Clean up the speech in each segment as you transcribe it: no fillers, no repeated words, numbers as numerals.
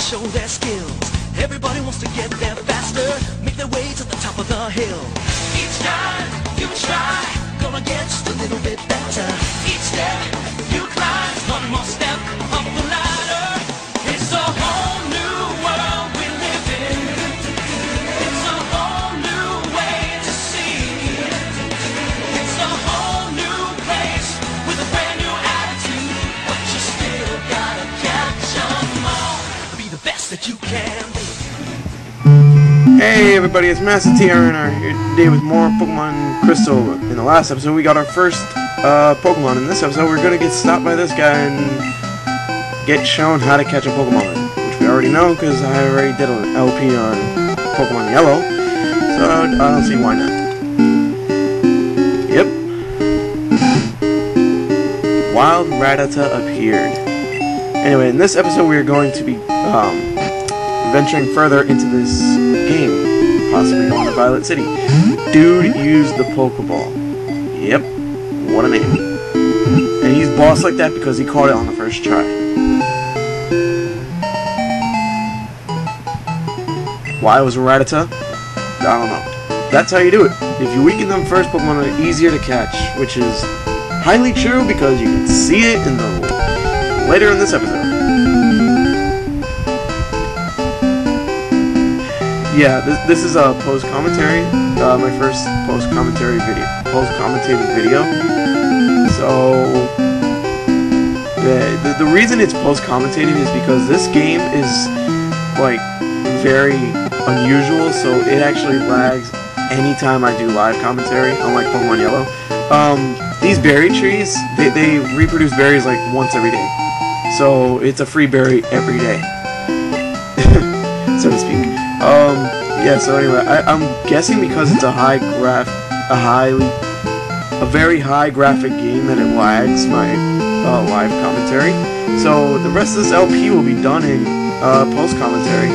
show their skills. Everybody wants to get there faster, make their way to the top of the hill. Each time you try, gonna get just a little bit better. Each step you climb, one more step up the ladder. It's a whole new world we live in. It's a whole new way to see. It's a whole new place with a brand new attitude, but you still gotta catch 'em all. Be the best that you can be. Hey everybody, it's XMasterTrnrX here today with more Pokemon Crystal. In the last episode we got our first Pokemon. In this episode we're gonna get stopped by this guy and get shown how to catch a Pokemon, which we already know because I already did an LP on Pokemon Yellow, so I don't see why not. Yep. Wild Rattata appeared. Anyway, in this episode we are going to be venturing further into this game, possibly going to Violet City. Dude used the Pokeball. Yep, what a name. And he's boss like that because he caught it on the first try. Why was a Rattata? I don't know. That's how you do it. If you weaken them first, Pokemon are easier to catch, which is highly true because you can see it in the later in this episode. Yeah, this is a post-commentary, my first post-commentated video. So, the reason it's post-commentated is because this game is, like, very unusual, so it actually lags anytime I do live commentary, unlike Pokemon Yellow. These berry trees, they reproduce berries, like, once every day. So, it's a free berry every day, so to speak. Yeah, so anyway, I'm guessing because it's a very high graphic game that it lags my live commentary. So the rest of this LP will be done in post-commentary.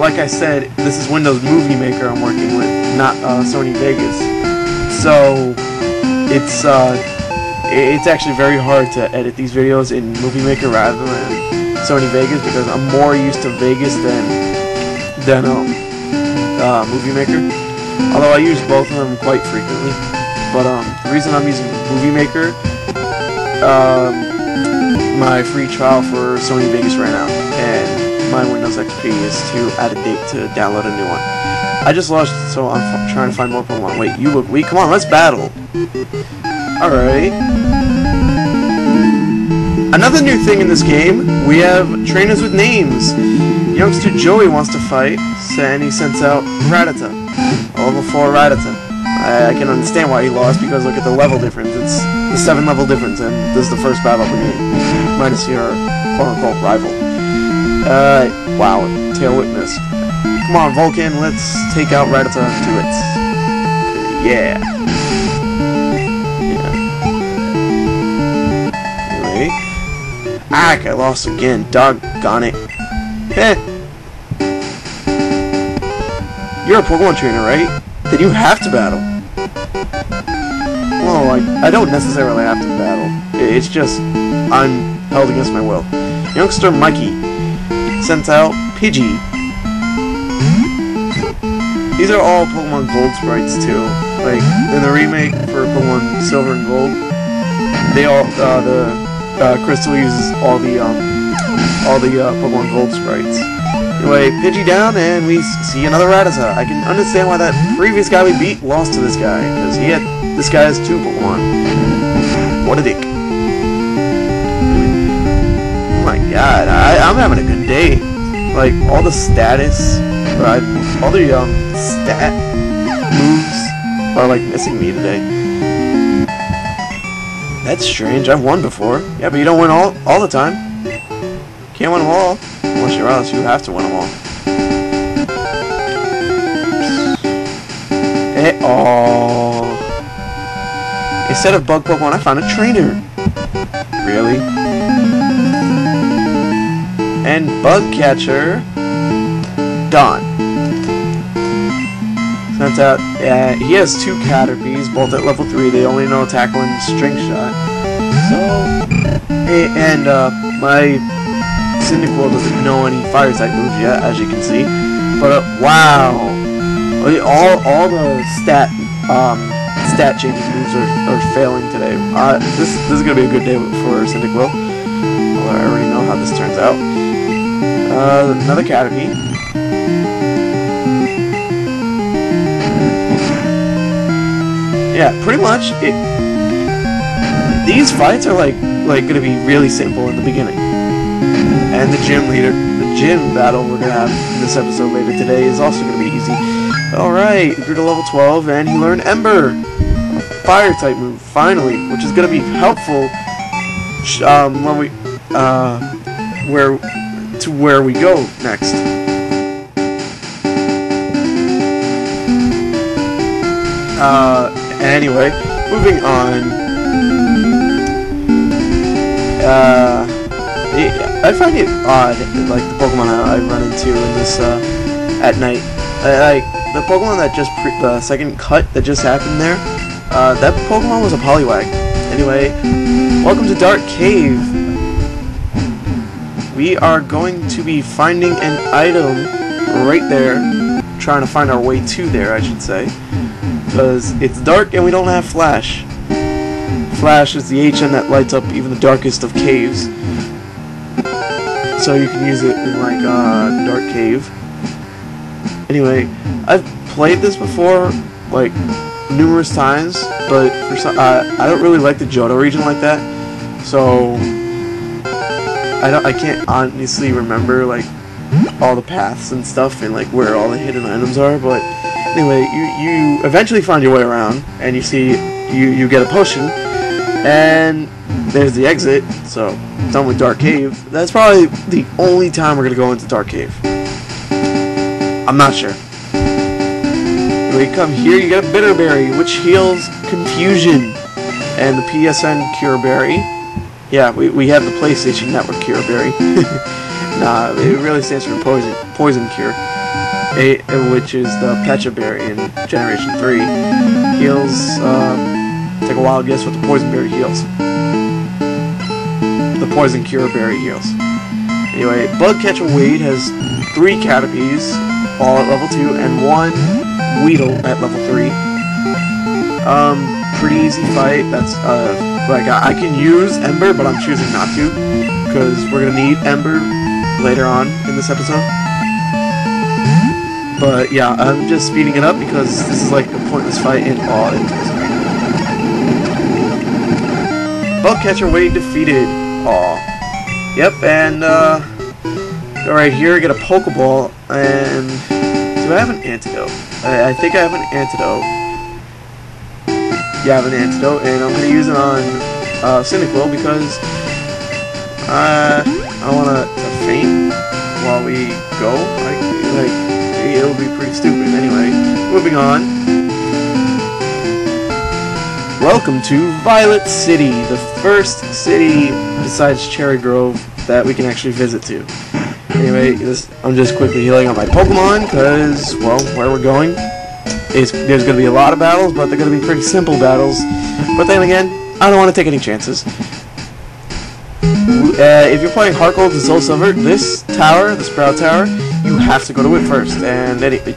Like I said, this is Windows Movie Maker I'm working with, not Sony Vegas. So it's actually very hard to edit these videos in Movie Maker rather than Sony Vegas because I'm more used to Vegas than Movie Maker. Although I use both of them quite frequently. But the reason I'm using Movie Maker, my free trial for Sony Vegas ran out, and my Windows XP is to add a date to download a new one. I just lost it, so I'm trying to find more Pokemon. Wait, you look weak. Come on, let's battle. Alright. Another new thing in this game, we have trainers with names. Youngster Joey wants to fight, and he sends out Rattata. Level 4 Rattata. I can understand why he lost, because look at the level difference. It's the 7 level difference, and this is the first battle of the game. Minus your quote-unquote rival. Wow, tail witness. Come on, Vulcan, let's take out Rattata and do it. Yeah. Anyway. I lost again. Doggone it. Heh. You're a Pokemon trainer, right? Then you have to battle. Well, I don't necessarily have to battle. It's just I'm held against my will. Youngster Mikey sent out Pidgey. These are all Pokemon Gold sprites too. Like in the remake for Pokemon Silver and Gold, they all Crystal uses all the Pokemon Gold sprites. Anyway, Pidgey down, and we see another Rattata. I can understand why that previous guy we beat lost to this guy, because this guy has 2 Pokemon. What a dick. Oh my god, I'm having a good day. Like, all the status, all the stat moves are like missing me today. That's strange, I've won before. Yeah, but you don't win all the time. Can't win them all. Unless you're honest, you have to win them all. Instead of bug Pokemon, I found a trainer. Really? And bug catcher, Don. Sent out. He has 2 Caterpies, both at level 3. They only know Tackle and String Shot. So, and my Cyndaquil doesn't know any fire type moves yet, as you can see. But wow, all the stat changing moves are failing today. This is gonna be a good day for Cyndaquil. Well, I already know how this turns out. Another Caterpie. Yeah, pretty much. These fights are like gonna be really simple in the beginning, and the gym battle we're gonna have in this episode later today is also gonna be easy. All right, he grew to level 12, and he learned Ember, a fire type move, finally, which is gonna be helpful when we where we go next. Anyway, moving on. I find it odd, like the Pokemon I run into in this at night. Like the Pokemon that just the second cut that just happened there. That Pokemon was a Poliwag. Anyway, welcome to Dark Cave. We are going to be finding an item right there, trying to find our way to there, I should say, because it's dark and we don't have Flash. Flash is the HM that lights up even the darkest of caves, so you can use it in like Dark Cave. Anyway, I've played this before like numerous times, but for some, I don't really like the Johto region like that, so I can't honestly remember like all the paths and stuff and like where all the hidden items are. But anyway, you eventually find your way around, and you see you get a potion, and there's the exit. So done with Dark Cave. That's probably the only time we're gonna go into Dark Cave. I'm not sure. When you come here, you get a Bitter Berry, which heals Confusion, and the PSN Cure Berry. Yeah, we have the PlayStation Network Cure Berry. Nah, it really stands for Poison Cure, which is the Pecha Berry in Generation 3. Heals, take a wild guess what the Poison Berry heals. The Poison Cure Berry heals. Anyway, Bugcatcher Wade has 3 Caterpies, all at level 2, and 1 Weedle at level 3. Pretty easy fight. That's, like, I can use Ember, but I'm choosing not to, because we're gonna need Ember later on in this episode. But yeah, I'm just speeding it up because this is like a pointless fight in all instances. Bugcatcher Wade defeated. Aw. Yep, and go right here, get a Pokeball, and do I have an antidote? I think I have an antidote. Yeah, I have an antidote, and I'm gonna use it on Cyndaquil because I want to faint while we go. Like it'll be pretty stupid. Anyway, moving on. Welcome to Violet City, the first city besides Cherry Grove that we can actually visit to. Anyway, I'm just quickly healing up my Pokemon because, well, where we're going, there's going to be a lot of battles, but they're going to be pretty simple battles. But then again, I don't want to take any chances. If you're playing Heart Gold to Soul Silver, this tower, the Sprout Tower, you have to go to it first. And dude.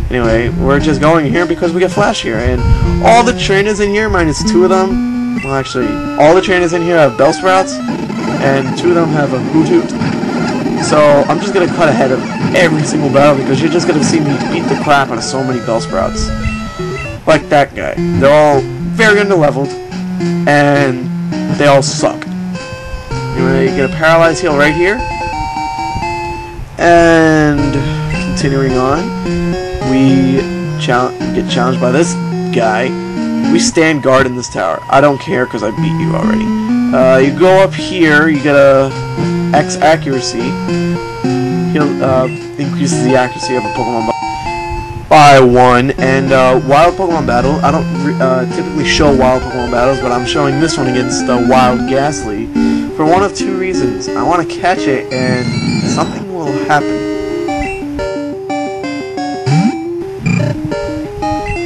Anyway, we're just going here because we get Flash here, and all the trainers in here, minus 2 of them. Well, actually, all the trainers in here have Bellsprouts, and 2 of them have a Hoot. So I'm just gonna cut ahead of every single battle because you're just gonna see me beat the crap out of so many Bellsprouts. Like that guy. They're all very underleveled, and they all suck. Anyway, you get a Paralyzed Heal right here. And continuing on, we get challenged by this guy. We stand guard in this tower. I don't care because I beat you already. You go up here, you get a X accuracy. Increases the accuracy of a Pokemon by 1. And wild Pokemon battle. I don't typically show wild Pokemon battles, but I'm showing this one against Wild Ghastly for one of 2 reasons. I want to catch it, and something will happen.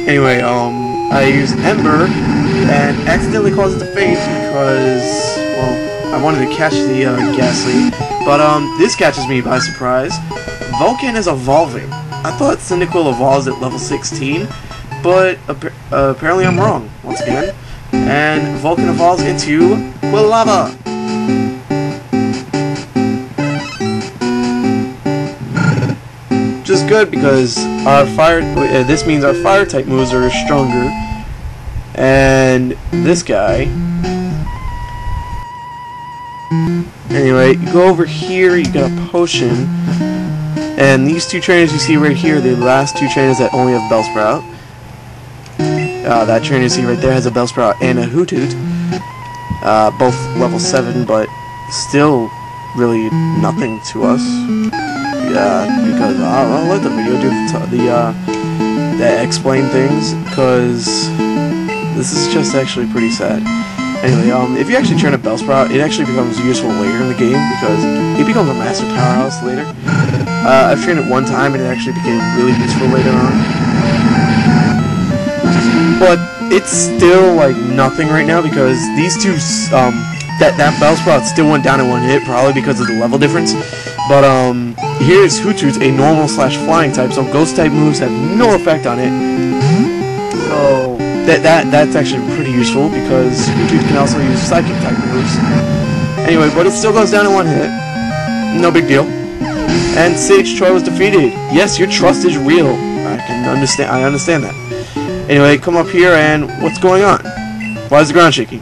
Anyway, I used Ember and accidentally caused it to faint because, well, I wanted to catch the Ghastly, but this catches me by surprise. Vulcan is evolving. I thought Cyndaquil evolves at level 16, but apparently I'm wrong once again. And Vulcan evolves into Quilava. Which is good because our fire. This means our fire type moves are stronger. And this guy. Anyway, you go over here. You get a potion, and these two trainers you see right here, the last two trainers that only have Bellsprout. That trainer you see right there has a Bellsprout and a Hoothoot. Both level 7, but still really nothing to us. Yeah, because I'll let the video do the explain things, because this is just actually pretty sad. Anyway, if you actually train a Bellsprout, it actually becomes useful later in the game, because it becomes a master powerhouse later. I've trained it one time, and it actually became really useful later on. But it's still like nothing right now, because these two, that Bellsprout still went down in one hit, probably because of the level difference. But here's Hoothoot, a normal / flying type, so ghost type moves have no effect on it. So that's actually pretty useful, because Hoothoot can also use psychic type moves. Anyway, but it still goes down in one hit. No big deal. And Sage Troy was defeated. Yes, your trust is real. I understand that. Anyway, come up here, and what's going on? Why is the ground shaking?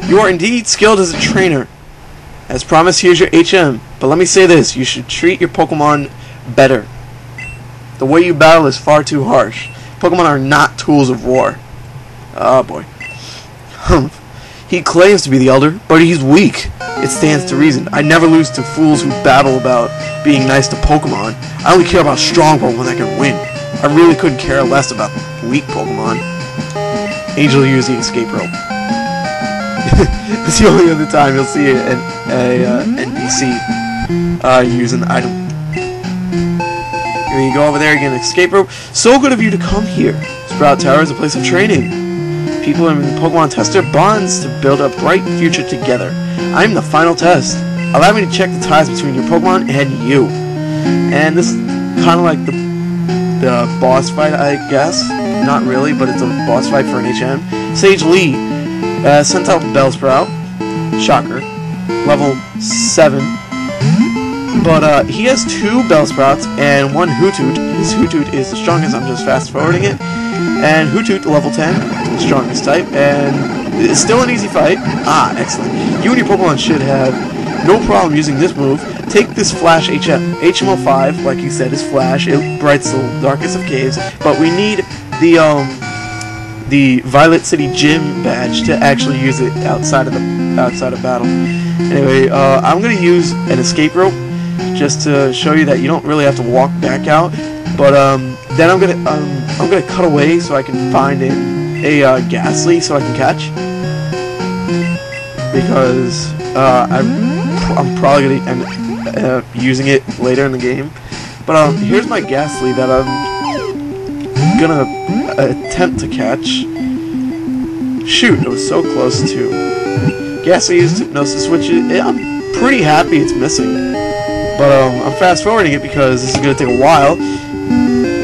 You are indeed skilled as a trainer. As promised, here's your HM. But let me say this, you should treat your Pokemon better. The way you battle is far too harsh. Pokemon are not tools of war. Oh boy. He claims to be the Elder, but he's weak. It stands to reason. I never lose to fools who babble about being nice to Pokemon. I only care about strong Pokemon that can win. I really couldn't care less about weak Pokemon. Angel used the escape rope. It's the only other time you'll see an NPC use an item. And you go over there again, escape rope. So good of you to come here. Sprout Tower is a place of training. People in Pokemon test their bonds to build a bright future together. I'm the final test. Allow me to check the ties between your Pokemon and you. And this is kind of like the boss fight, I guess. Not really, but it's a boss fight for an HM. Sage Lee sent out Bellsprout. Shocker. Level 7. But he has 2 Bellsprouts and 1 Hoothoot. His Hoothoot is the strongest, I'm just fast forwarding it. And Hoothoot, level 10, strongest type, and it's still an easy fight. Ah, excellent. You and your Pokemon should have no problem using this move. Take this Flash HM. HM05, like you said, is Flash. It brights the darkest of caves, but we need the Violet City Gym badge to actually use it outside of battle. Anyway, I'm gonna use an escape rope just to show you that you don't really have to walk back out. But then I'm gonna cut away so I can find a Ghastly so I can catch, because I'm probably gonna end up using it later in the game. But here's my Ghastly that I'm gonna attempt to catch. Shoot, it was so close to. Ghastly used Hypnosis, which I'm pretty happy it's missing. But I'm fast forwarding it because this is gonna take a while.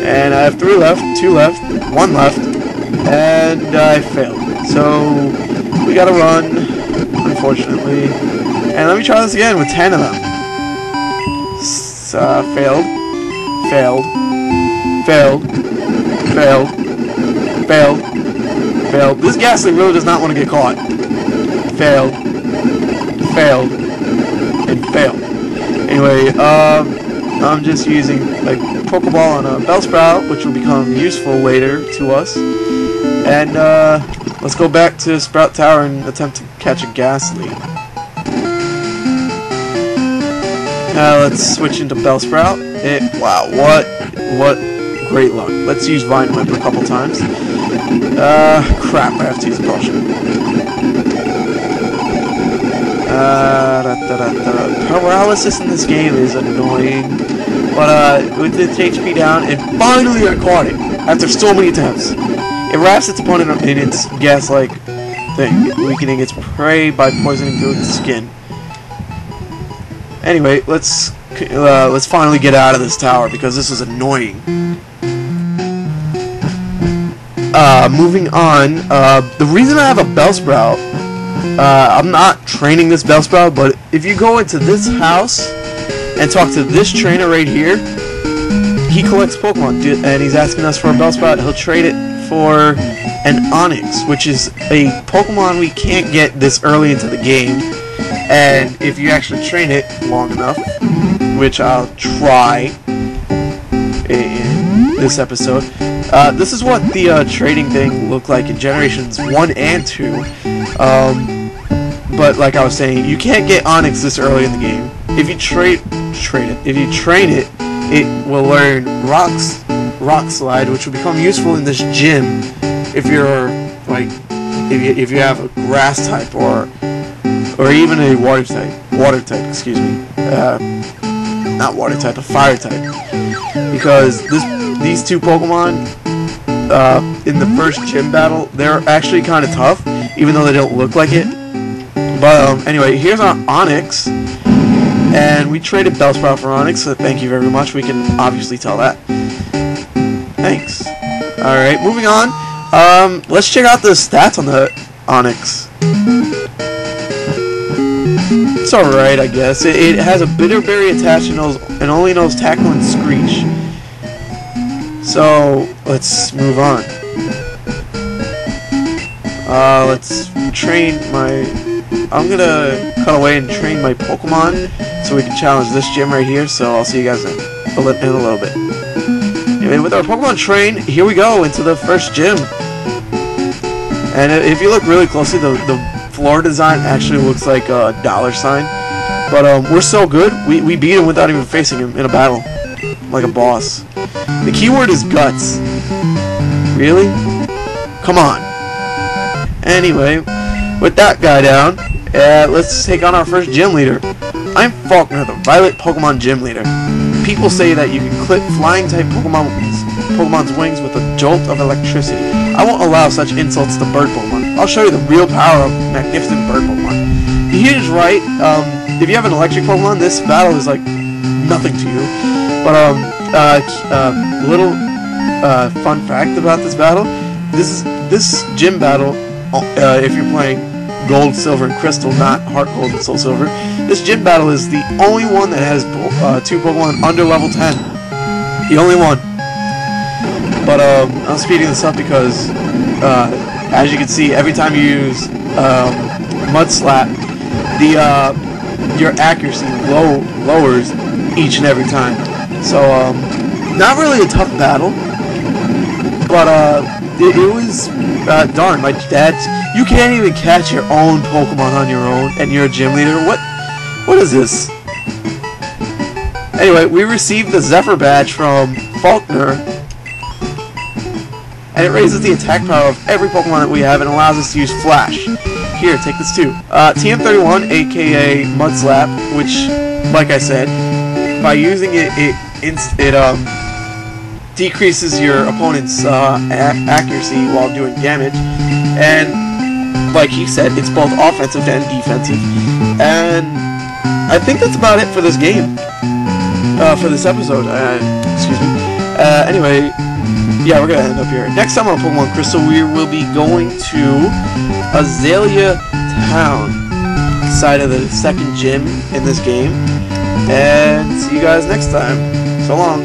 And I have 3 left, 2 left, 1 left, and I failed. So we gotta run, unfortunately. And let me try this again with 10 of them. Failed, failed, failed, failed, failed, failed. This Ghastly really does not want to get caught. Failed, failed, and failed. Anyway, I'm just using a Pokeball on a Bellsprout, which will become useful later to us. And let's go back to Sprout Tower and attempt to catch a Ghastly. Let's switch into Bellsprout. Wow, what great luck. Let's use Vine Whip a couple times. Crap, I have to use a potion. Paralysis in this game is annoying, but with its HP down, and finally I caught it after so many attempts. It wraps its opponent in its gas-like thing, weakening its prey by poisoning through its skin. Anyway, let's finally get out of this tower because this is annoying. Moving on. The reason I have a Bellsprout, I'm not training this Bellsprout, but if you go into this house and talk to this trainer right here, he collects Pokemon, and he's asking us for a Bellsprout. He'll trade it for an Onix, which is a Pokemon we can't get this early into the game. And if you actually train it long enough, which I'll try in this episode, this is what the trading thing looked like in Generations 1 and 2. But like I was saying, you can't get Onix this early in the game. If you train it, it will learn Rock Slide, which will become useful in this gym if you're like if you have a Grass type or even a Water type. Excuse me, not Water type, a Fire type, because these two Pokemon in the first gym battle, they're actually kind of tough, even though they don't look like it. But anyway, here's our Onix. And we traded Bellsprout for Onix, so thank you very much. We can obviously tell that. Thanks. Alright, moving on. Let's check out the stats on the Onix. It's alright, I guess. It has a Bitter Berry attached and only knows Tackle and Screech. So, let's move on. Let's train my... I'm gonna cut away and train my Pokemon so we can challenge this gym right here, so I'll see you guys in a little bit. Anyway, with our Pokemon train, here we go into the first gym. And if you look really closely, the floor design actually looks like a $sign. But we're so good, we beat him without even facing him in a battle, like a boss. The keyword is guts. Really? Come on. Anyway, with that guy down, let's take on our first gym leader. I'm Faulkner, the Violet Pokemon Gym Leader. People say that you can clip flying type Pokemon's wings with a jolt of electricity. I won't allow such insults to bird Pokemon. I'll show you the real power of magnificent bird Pokemon. He is right. If you have an electric Pokemon, this battle is like nothing to you. But little fun fact about this battle: this gym battle, if you're playing Gold, Silver, and Crystal, not Heart Gold and Soul Silver, this gym battle is the only one that has two Pokemon under level 10. The only one. But I'm speeding this up because, as you can see, every time you use Mud Slap, your accuracy lowers each and every time. So not really a tough battle, but it was darn, my dad's. You can't even catch your own Pokemon on your own, and you're a gym leader? What is this? Anyway, we received the Zephyr badge from Faulkner, and it raises the attack power of every Pokemon that we have and allows us to use Flash. Here, take this too. TM31, aka Mud Slap, which, like I said, by using it decreases your opponent's accuracy while doing damage, and like he said, it's both offensive and defensive. And I think that's about it for this game, for this episode. Excuse me. Anyway, yeah, we're gonna end up here. Next time on Pokemon Crystal, we will be going to Azalea Town, side of the second gym in this game. And see you guys next time. So long.